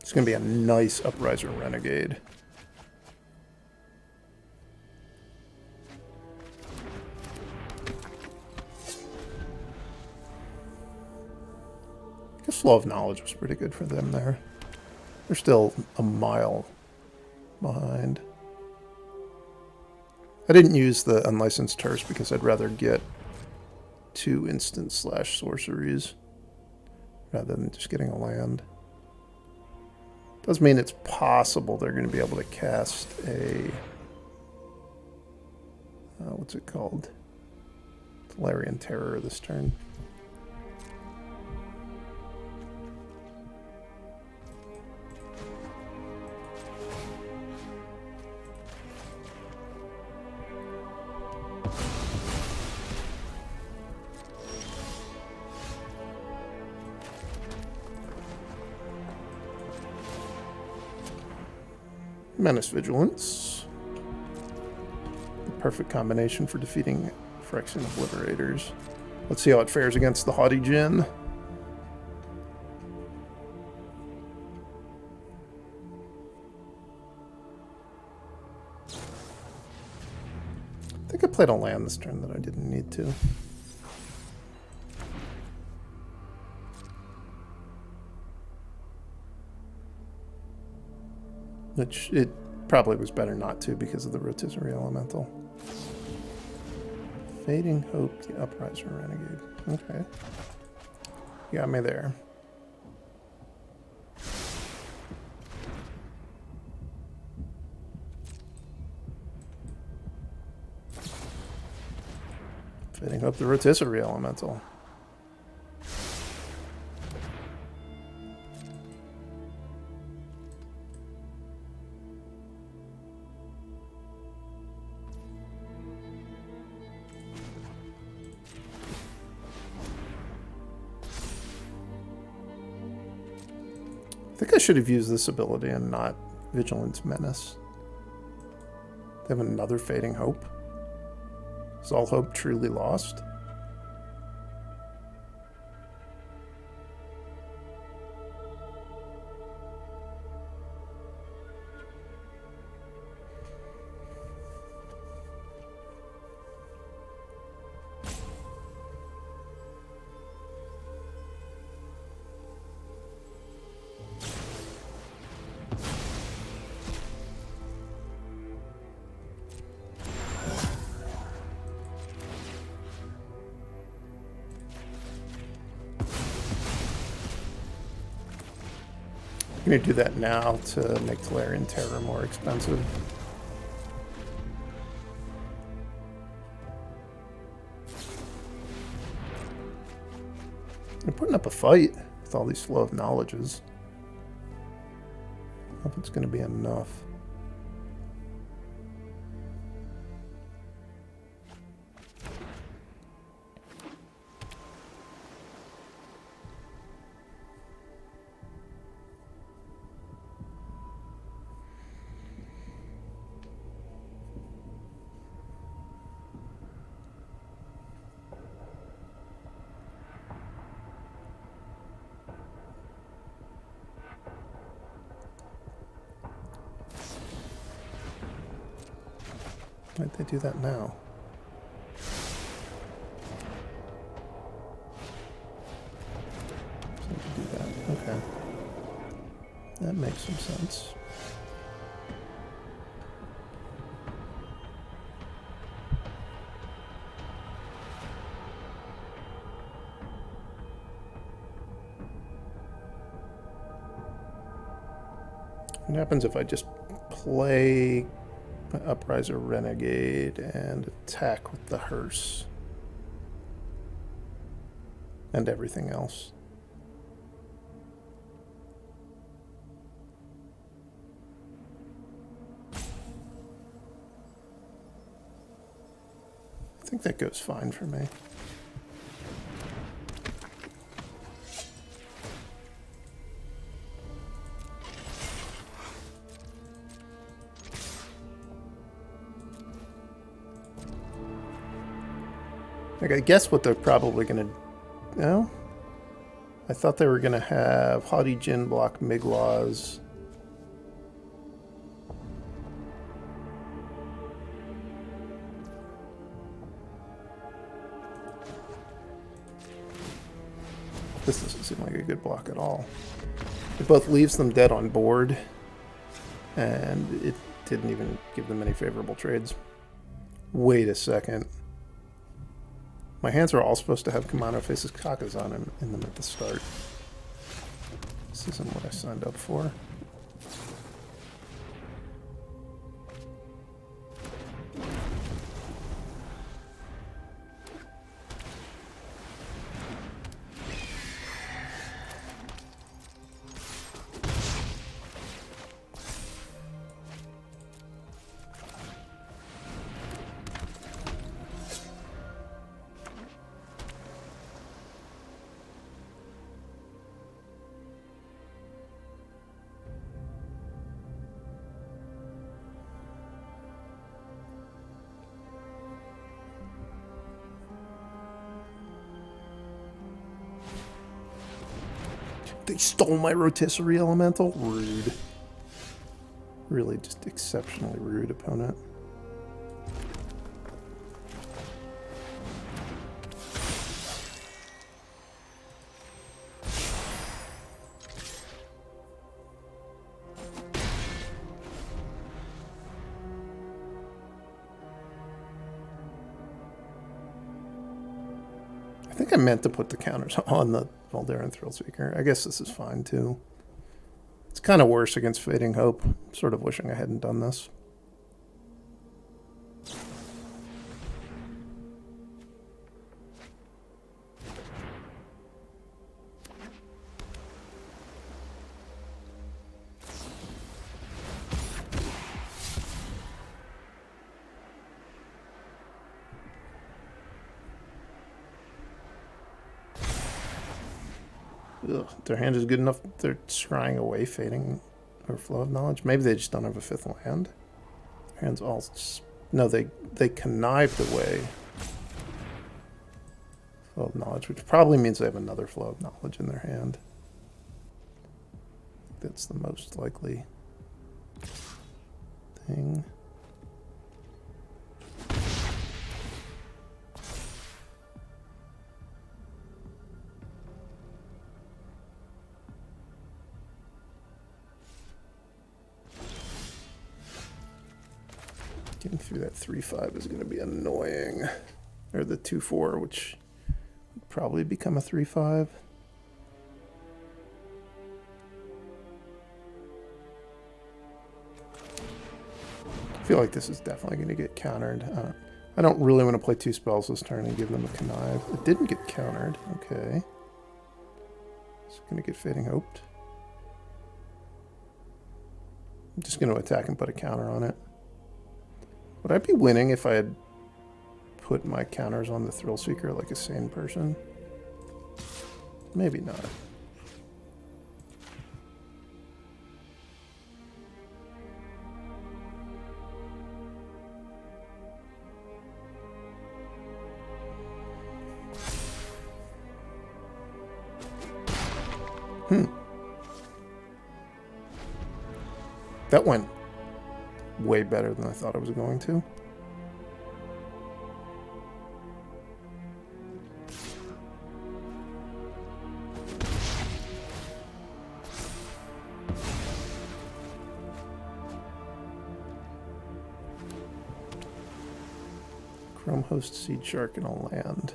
It's going to be a nice Upriser Renegade. I guess Flow of Knowledge was pretty good for them there. They're still a mile behind. I didn't use the Unlicensed Terse because I'd rather get 2 instant / sorceries rather than just getting a land. Does mean it's possible they're going to be able to cast a... what's it called? Tolarian Terror this turn. Menace Vigilance. The perfect combination for defeating Phyrexian Obliterators. Let's see how it fares against the Haughty Djinn. I think I played a land this turn that I didn't need to. Which it probably was better not to because of the Rotisserie Elemental. Fading Hope, the Upriser Renegade. Okay. You got me there. Fading Hope, the Rotisserie Elemental. I think I should have used this ability and not Vigilance Menace. They have another Fading Hope. Is all hope truly lost? I'm going to do that now to make Tolarian Terror more expensive. I'm putting up a fight with all these Flow of Knowledges. I hope it's going to be enough. Why'd they do that now? So they do that. Okay. That makes some sense. What happens if I just play my Upriser Renegade and attack with the hearse and everything else? think that goes fine for me. I guess what they're probably going to... No? I thought they were going to have Haughty Djinn block Migloz. This doesn't seem like a good block at all. It both leaves them dead on board, and it didn't even give them any favorable trades. Wait a second. My hands are all supposed to have Kumano faces Kakkazan in them at the start. This isn't what I signed up for. They stole my Rotisserie Elemental? Rude. Really just exceptionally rude opponent. I think I meant to put the counters on the Voldaren Thrillseeker. I guess this is fine too. It's kind of worse against Fading Hope. Sort of wishing I hadn't done this. Ugh, their hand is good enough. They're scrying away Fading or Flow of Knowledge. Maybe they just don't have a 5th land. Their hand's all... No, they connived away Flow of Knowledge, which probably means they have another Flow of Knowledge in their hand. That's the most likely thing. Getting through that 3-5 is going to be annoying. Or the 2-4, which would probably become a 3-5. I feel like this is definitely going to get countered. I don't really want to play 2 spells this turn and give them a connive. It didn't get countered. Okay. It's going to get Fading Hoped. I'm just going to attack and put a counter on it. Would I be winning if I had put my counters on the Thrillseeker like a sane person? Maybe not. That went way better than I thought it was going to. Chrome Host Seed Shark and a land.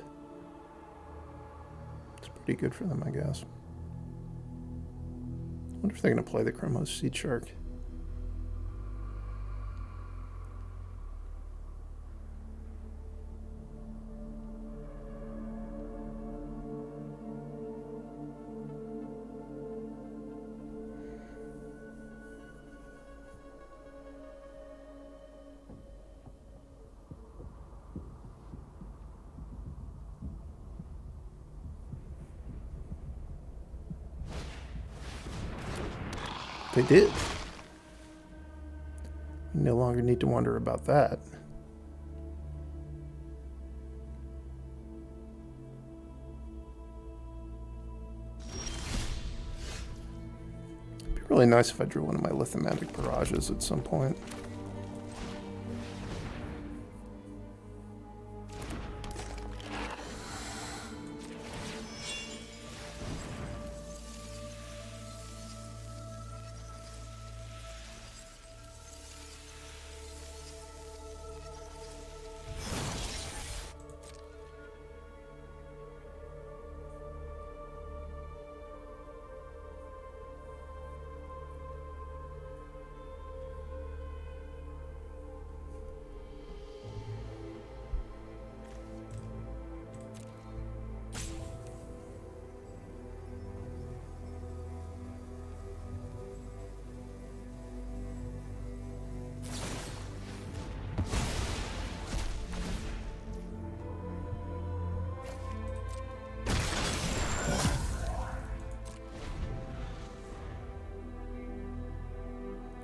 It's pretty good for them, I guess. I wonder if they're going to play the Chrome Host Seed Shark. They did. You no longer need to wonder about that. It'd be really nice if I drew one of my Lithomantic Barrages at some point.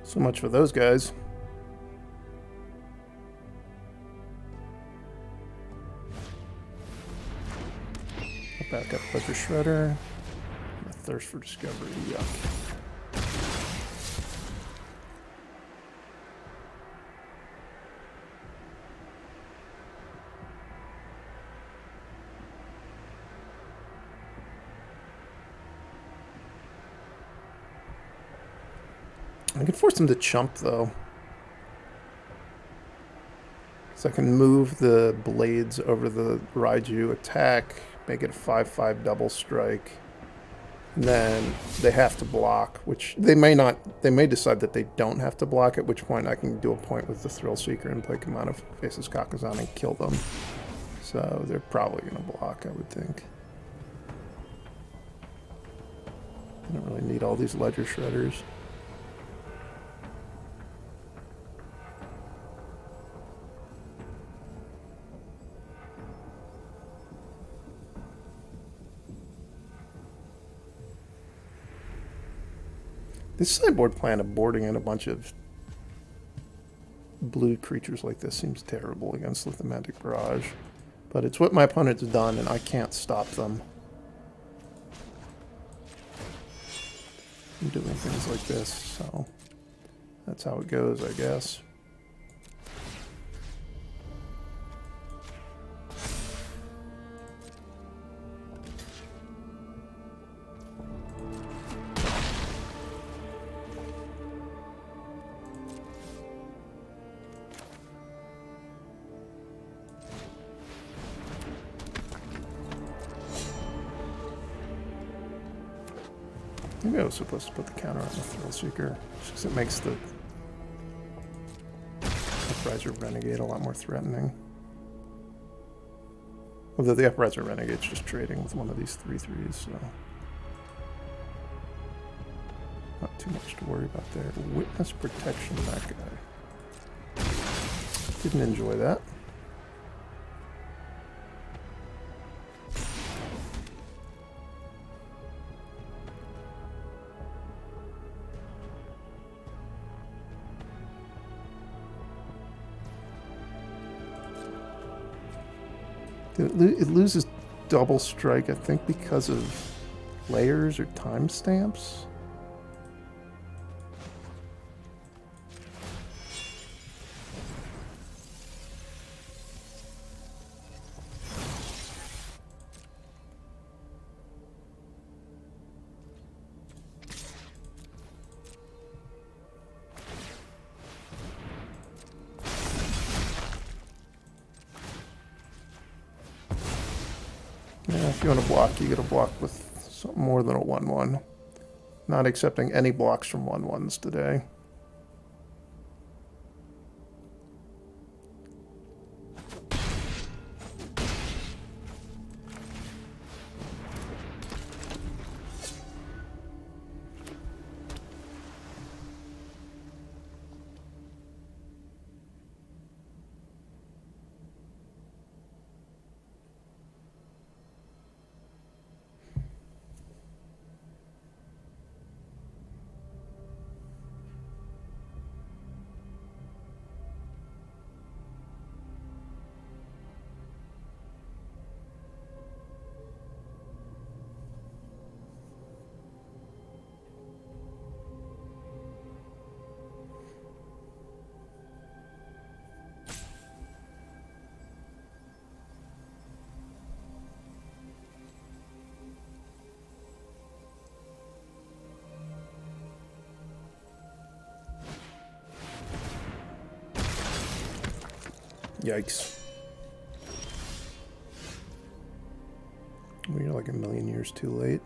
So much for those guys. Back up Ledger Shredder. A thirst for discovery. Yuck. I can force him to chump, though. So I can move the blades over the Raiju, attack, make it a 5/5 double strike. And then they have to block, which they may not. They may decide that they don't have to block, at which point I can do a point with the Thrillseeker and play Kumano faces Kakkazan and kill them. So they're probably going to block, I would think. I don't really need all these Ledger Shredders. This sideboard plan of boarding in a bunch of blue creatures like this seems terrible against Lithomantic Barrage. But it's what my opponent's done, and I can't stop them from doing things like this, so that's how it goes, I guess. Maybe I was supposed to put the counter on the Thrillseeker, because it makes the Upriser Renegade a lot more threatening. Although the Upriser Renegade's just trading with one of these 3/3s, so not too much to worry about there. Witness Protection, that guy. Didn't enjoy that. It loses double strike, I think, because of layers or timestamps. If you want to block, you get a block with something more than a 1/1. Not accepting any blocks from 1/1s today. Yikes. We're like a million years too late.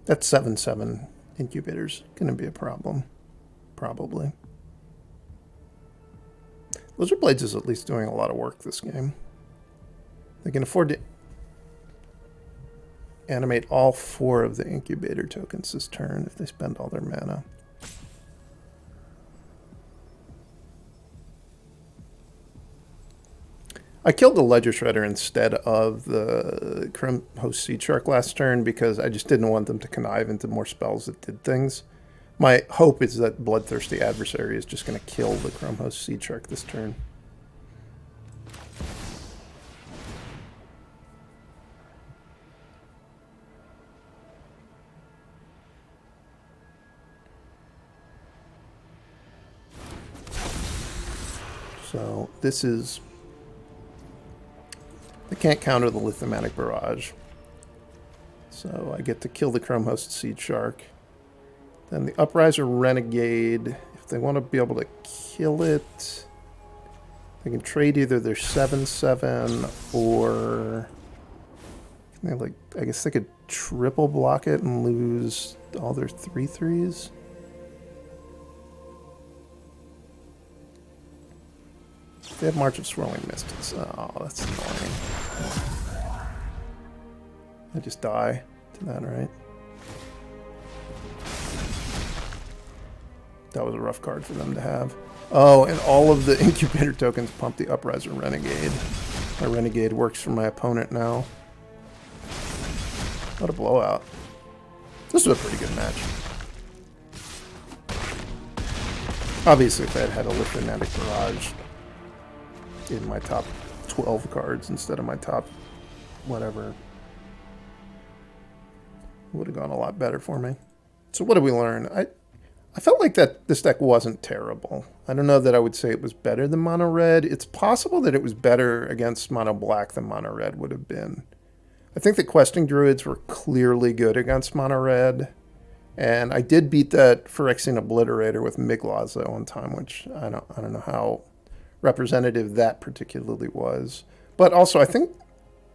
That 7/7 incubator's going to be a problem, probably. Lizard Blades is at least doing a lot of work this game. They can afford to animate all 4 of the incubator tokens this turn if they spend all their mana. I killed the Ledger Shredder instead of the Chrome Host Seed Shark last turn because I just didn't want them to connive into more spells that did things. My hope is that Bloodthirsty Adversary is just going to kill the Chrome Host Seed Shark this turn. So this is... They can't counter the Lithomantic Barrage. So I get to kill the Chrome Host Seed Shark. Then the Upriser Renegade, if they want to be able to kill it, they can trade either their 7/7 or... Like, I guess they could triple block it and lose all their 3/3s. They have March of Swirling Mists. Oh, that's annoying. I just die to that, right? That was a rough card for them to have. Oh, and all of the incubator tokens pump the Upriser Renegade. My Renegade works for my opponent now. What a blowout. This was a pretty good match. Obviously, if I had had a Lithomantic Barrage in my top 12 cards instead of my top whatever, it would have gone a lot better for me. So what did we learn? I felt like that this deck wasn't terrible. I don't know that I would say it was better than Mono Red. It's possible that it was better against Mono Black than Mono Red would have been. I think the Questing Druids were clearly good against Mono Red. And I did beat that Phyrexian Obliterator with Migloz at one time, which I don't know how representative that particularly was. But also, I think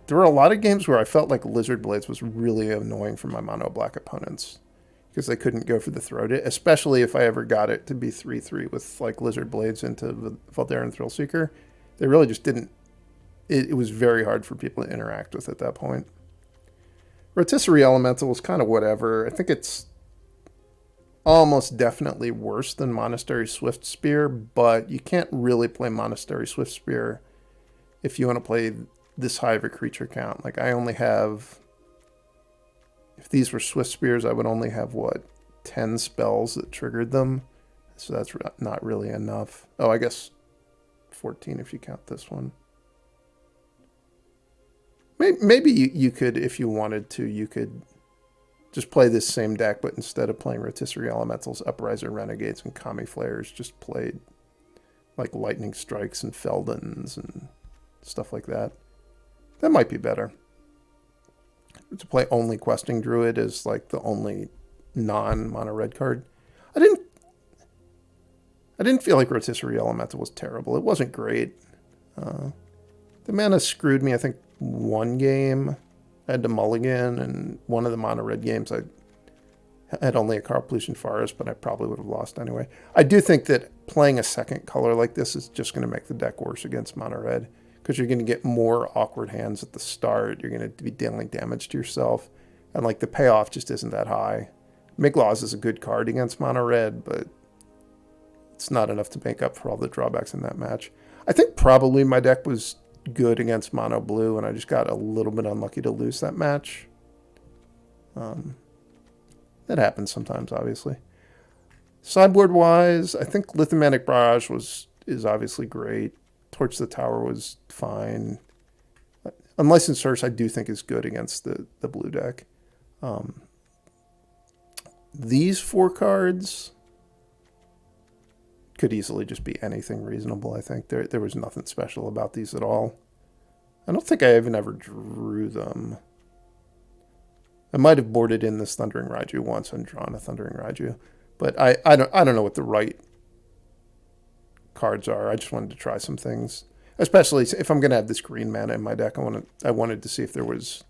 there were a lot of games where I felt like Lizard Blades was really annoying for my Mono Black opponents because they couldn't go for the throat, especially if I ever got it to be 3/3 with like Lizard Blades into the Voldaren Thrillseeker. They really just didn't. It was very hard for people to interact with at that point. Rotisserie Elemental was kind of whatever. I think it's almost definitely worse than Monastery Swift Spear, but you can't really play Monastery Swift Spear if you want to play this high of a creature count. Like I only have, if these were Swift Spears, I would only have, what, 10 spells that triggered them. So that's not really enough. Oh, I guess 14 if you count this one. Maybe you could, if you wanted to, you could just play this same deck, but instead of playing Rotisserie Elementals, Upriser Renegades, and Kami Flayers, just played like Lightning Strikes and Feldons and stuff like that. That might be better. To play only Questing Druid as like the only non-mono red card. I didn't feel like Rotisserie Elemental was terrible. It wasn't great. The mana screwed me, I think, one game. I had to mulligan, and one of the mono red games I I had only a Karplusan Forest, but I probably would have lost anyway. I do think that playing a second color like this is just going to make the deck worse against mono red, because you're going to get more awkward hands at the start. You're going to be dealing damage to yourself, and like the payoff just isn't that high. Migloz is a good card against mono red, but it's not enough to make up for all the drawbacks in that match. I think probably my deck was good against mono blue, and I just got a little bit unlucky to lose that match. That happens sometimes, obviously. Sideboard-wise, I think Lithomantic Barrage is obviously great. Torch the Tower was fine. Unlicensed Source, I do think is good against the blue deck. These 4 cards could easily just be anything reasonable, I think. There was nothing special about these at all. I don't think I even ever drew them. I might have boarded in this Thundering Raiju once and drawn a Thundering Raiju, but I don't know what the right cards are. I just wanted to try some things, especially if I'm going to have this green mana in my deck. I wanted to see if there was,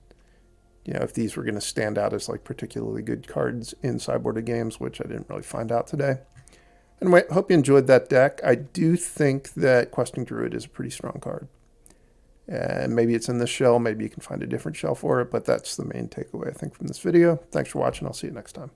if these were going to stand out as like particularly good cards in sideboarded games, which I didn't really find out today. Anyway, hope you enjoyed that deck. I do think that Questing Druid is a pretty strong card. And maybe it's in this shell, maybe you can find a different shell for it, but that's the main takeaway, I think, from this video. Thanks for watching. I'll see you next time.